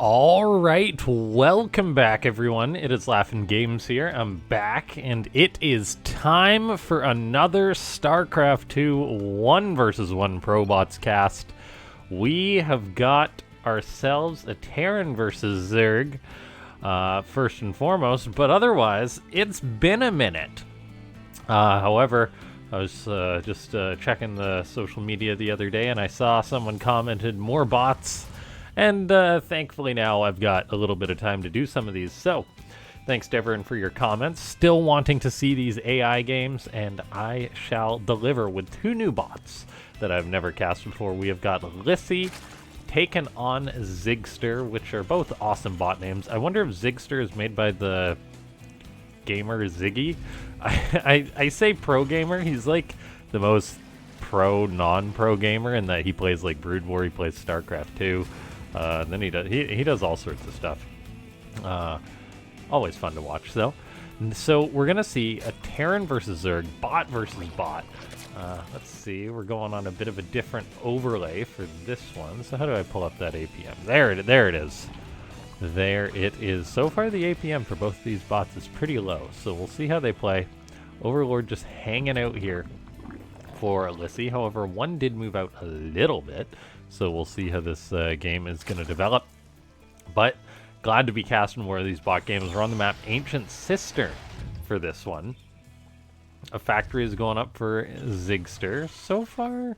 Alright, welcome back everyone. It is LaughNgamez here. I'm back, and it is time for another Starcraft 2 1 vs 1 Probots cast. We have got ourselves a Terran versus Zerg, first and foremost, but otherwise, it's been a minute. However, I was just checking the social media the other day, and I saw someone commented more bots. And thankfully now I've got a little bit of time to do some of these. So thanks to everyone for your comments. Still wanting to see these AI games, and I shall deliver with two new bots that I've never cast before. We have got Lissy taken on Zigster, which are both awesome bot names. I wonder if Zigster is made by the gamer Ziggy. I say pro gamer. He's like the most pro non-pro gamer in that he plays like Brood War, he plays Starcraft 2. And then he does all sorts of stuff. Always fun to watch, though. So we're gonna see a Terran versus Zerg, bot versus bot. Let's see, we're going on a bit of a different overlay for this one. So how do I pull up that APM? There it is. There it is. So far the APM for both of these bots is pretty low, so we'll see how they play. Overlord just hanging out here for Lissy. However, one did move out a little bit, so we'll see how this game is going to develop. But glad to be casting more of these bot games. We're on the map Ancient Sister for this one. A factory is going up for Zigster. So far,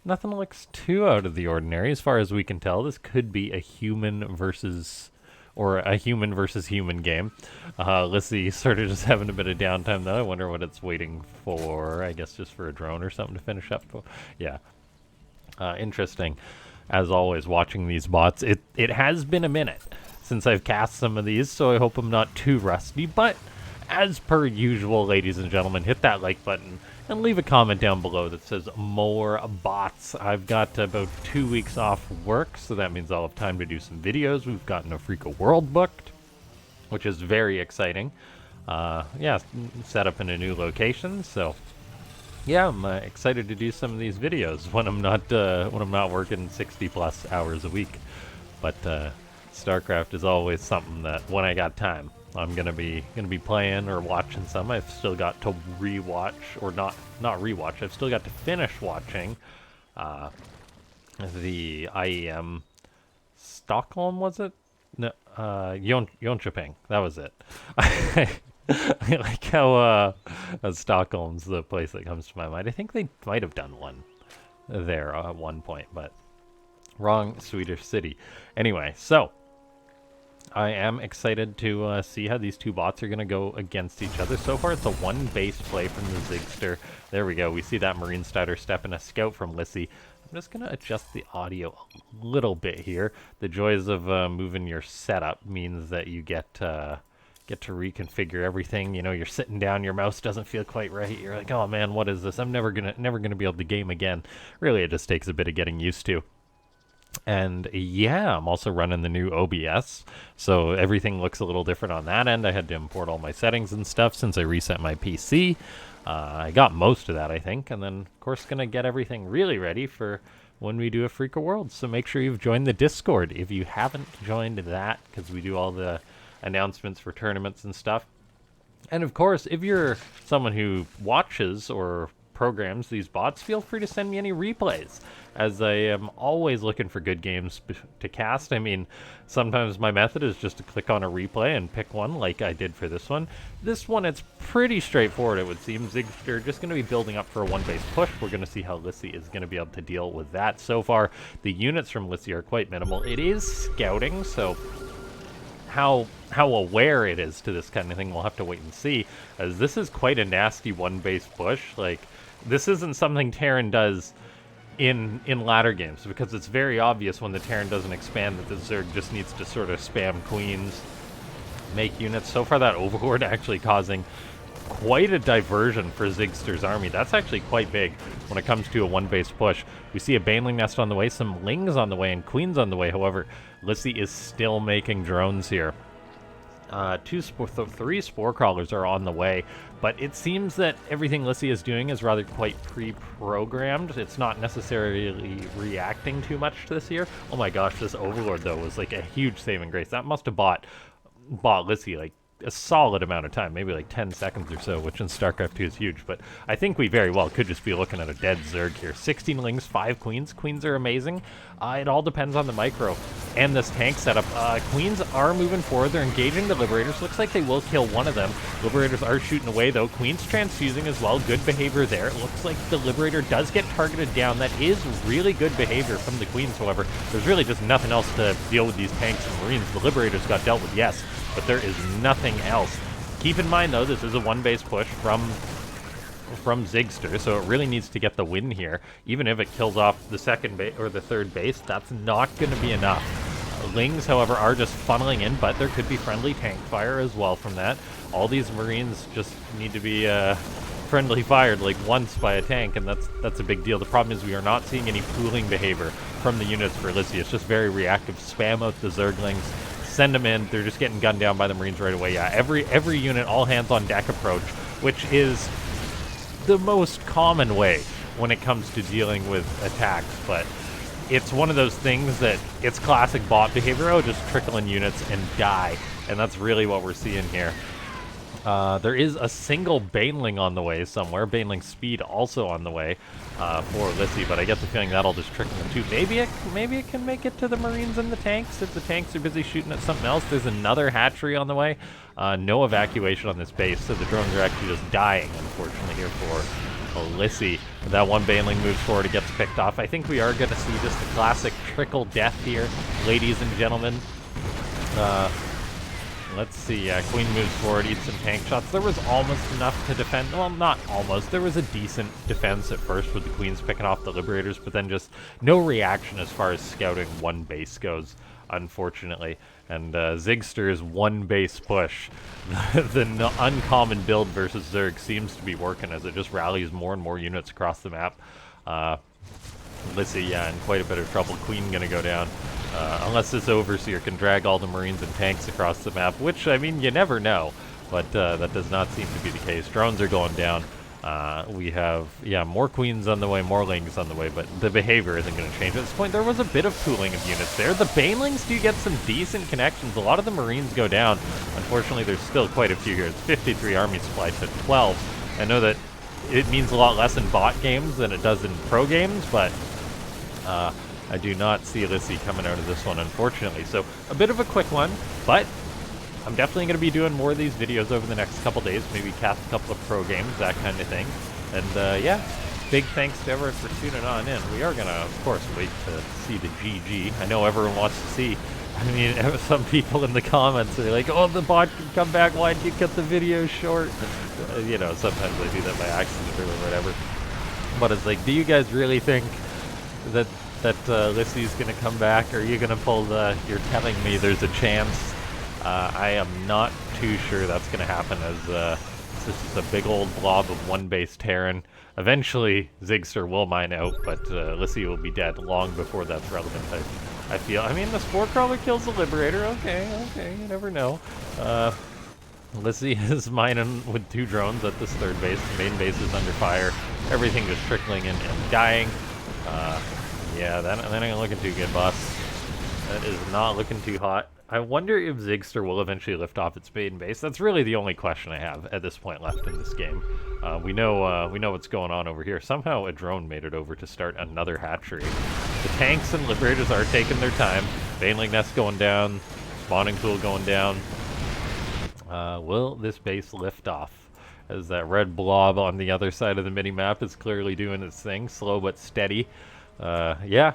nothing looks too out of the ordinary as far as we can tell. This could be a human versus human game. Lissy sort of just having a bit of downtime though. I wonder what it's waiting for. I guess just for a drone or something to finish up. Yeah. Interesting. As always, watching these bots. It has been a minute since I've cast some of these, so I hope I'm not too rusty. But as per usual, ladies and gentlemen, hit that like button and leave a comment down below that says more bots. I've got about 2 weeks off work, so that means I'll have time to do some videos. We've gotten a Freaka World booked, which is very exciting. Yeah, set up in a new location, so yeah, I'm excited to do some of these videos when I'm not working 60+ hours a week. But Starcraft is always something that when I got time, I'm gonna be playing or watching some. I've still got to rewatch, or not rewatch. I've still got to finish watching the IEM Stockholm, was it? No, Jönköping. That was it. I like how Stockholm's the place that comes to my mind. I think they might have done one there at one point, but wrong Swedish city. Anyway, so I am excited to see how these two bots are going to go against each other. So far, it's a one base play from the Zigster. There we go. We see that Marine Starter step and a scout from Lissy. I'm just going to adjust the audio a little bit here. The joys of moving your setup means that you get to reconfigure everything. You know, you're sitting down, your mouse doesn't feel quite right. You're like, oh man, what is this? I'm never gonna be able to game again. Really, it just takes a bit of getting used to. And yeah, I'm also running the new OBS, so everything looks a little different on that end. I had to import all my settings and stuff since I reset my PC. I got most of that, I think, and then of course gonna get everything really ready for when we do a Freaka World. So make sure you've joined the Discord if you haven't joined that, because we do all the announcements for tournaments and stuff. And of course, if you're someone who watches or programs these bots, feel free to send me any replays, as I am always looking for good games to cast. I mean, sometimes my method is just to click on a replay and pick one, like I did for this one. This one, it's pretty straightforward, it would seem. Zigster just going to be building up for a one-base push. We're going to see how Lissy is going to be able to deal with that. So far, the units from Lissy are quite minimal. It is scouting, so how aware it is to this kind of thing, we'll have to wait and see, as this is quite a nasty one-base push. Like, this isn't something Terran does in ladder games, because it's very obvious when the Terran doesn't expand that the Zerg just needs to sort of spam queens, make units. So far, that Overlord actually causing quite a diversion for Zigster's army. That's actually quite big when it comes to a one-base push. We see a Baneling Nest on the way, some Lings on the way, and Queens on the way. However, Lissy is still making drones here. Three spore crawlers are on the way, but it seems that everything Lissy is doing is rather quite pre-programmed. It's not necessarily reacting too much to this here. Oh my gosh, this Overlord though was like a huge saving grace. That must have bought Lissy like a solid amount of time, maybe like 10 seconds or so, which in Starcraft 2 is huge, but I think we very well could just be looking at a dead Zerg here. 16 lings, 5 queens. Queens are amazing. It all depends on the micro and this tank setup. Queens are moving forward. They're engaging the Liberators. Looks like they will kill one of them. Liberators are shooting away, though. Queens transfusing as well. Good behavior there. It looks like the Liberator does get targeted down. That is really good behavior from the Queens, however. There's really just nothing else to deal with these tanks and Marines. The Liberators got dealt with, yes, but there is nothing else. Keep in mind, though, this is a one-base push from Zigster, so it really needs to get the win here. Even if it kills off the second base or the third base, that's not going to be enough. Lings, however, are just funneling in, but there could be friendly tank fire as well from that. All these Marines just need to be friendly fired like once by a tank, and that's a big deal. The problem is we are not seeing any pooling behavior from the units for Lissy. It's just very reactive. Spam out the Zerglings. Send them in. They're just getting gunned down by the Marines right away. Yeah, every unit, all hands on deck approach, which is the most common way when it comes to dealing with attacks, but it's one of those things that it's classic bot behavior. Oh, just trickle in units and die, and that's really what we're seeing here. There is a single Baneling on the way somewhere. Baneling speed also on the way for Lissy, but I get the feeling that'll just trickle them too. Maybe it can make it to the Marines and the tanks if the tanks are busy shooting at something else. There's another hatchery on the way. No evacuation on this base, so the drones are actually just dying, unfortunately, here for Lissy. That one Baneling moves forward, it gets picked off. I think we are going to see just a classic trickle death here, ladies and gentlemen. Let's see, Queen moves forward, eats some tank shots. There was almost enough to defend. Well, not almost. There was a decent defense at first with the Queens picking off the Liberators, but then just no reaction as far as scouting one base goes, unfortunately. And Zigster's one base push, the uncommon build versus Zerg, seems to be working as it just rallies more and more units across the map. Lissy, yeah, in quite a bit of trouble. Queen gonna go down. Unless this Overseer can drag all the Marines and tanks across the map, which, I mean, you never know. But that does not seem to be the case. Drones are going down. We have, yeah, more Queens on the way, more Lings on the way, but the behavior isn't going to change. At this point, there was a bit of pooling of units there. The Banelings do get some decent connections. A lot of the Marines go down. Unfortunately, there's still quite a few here. It's 53 army supply to 12. I know that it means a lot less in bot games than it does in pro games, but I do not see Lissy coming out of this one, unfortunately. So, a bit of a quick one, but I'm definitely going to be doing more of these videos over the next couple days, maybe cast a couple of pro games, that kind of thing. And yeah, big thanks to everyone for tuning on in. We are going to, of course, wait to see the GG. I know everyone wants to see. I mean, some people in the comments are like, oh, the bot can come back, why did you cut the video short? You know, sometimes I do that by accident or whatever. But it's like, do you guys really think that Lissy's going to come back? Or are you going to pull the, you're telling me there's a chance? I am not too sure that's going to happen, as this is a big old blob of one base Terran. Eventually, Zigster will mine out, but Lissy will be dead long before that's relevant, I feel. I mean, the Spore Crawler kills the Liberator. Okay, you never know. Lissy is mining with 2 drones at this third base. The main base is under fire. Everything just trickling in and dying. Yeah, that ain't looking too good, boss. That is not looking too hot. I wonder if Zigster will eventually lift off its main base. That's really the only question I have at this point left in this game. We know what's going on over here. Somehow a drone made it over to start another hatchery. The tanks and Liberators are taking their time. Baneling nest going down. Spawning pool going down. Will this base lift off? As that red blob on the other side of the mini-map is clearly doing its thing. Slow but steady. Yeah.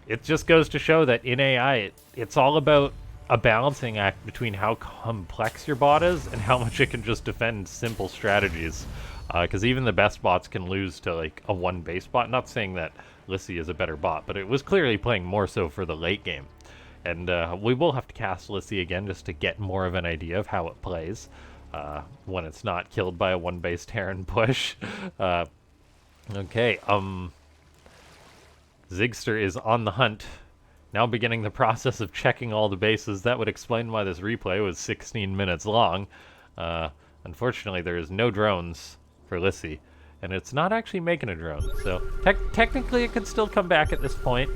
It just goes to show that in AI, it's all about a balancing act between how complex your bot is and how much it can just defend simple strategies. Because even the best bots can lose to like a one base bot. Not saying that Lissy is a better bot, but it was clearly playing more so for the late game. And we will have to cast Lissy again just to get more of an idea of how it plays when it's not killed by a one base Terran push. Okay, Zigster is on the hunt Now beginning the process of checking all the bases. That would explain why this replay was 16 minutes long. Unfortunately, there is no drones for Lissy, and it's not actually making a drone. So technically it could still come back at this point.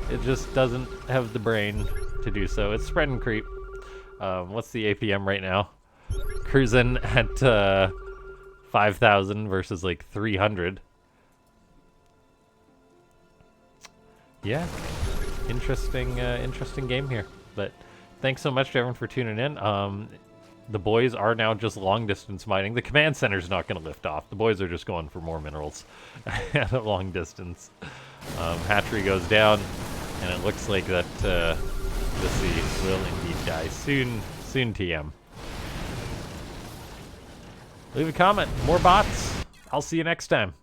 It just doesn't have the brain to do so. It's spread and creep. What's the APM right now? Cruising at 5,000 versus like 300. Yeah, interesting game here. But thanks so much to everyone for tuning in. The boys are now just long distance mining. The command center's not going to lift off. The boys are just going for more minerals at a long distance. Hatchery goes down, and it looks like that Lissy will indeed die soon. Soon, TM. Leave a comment. More bots. I'll see you next time.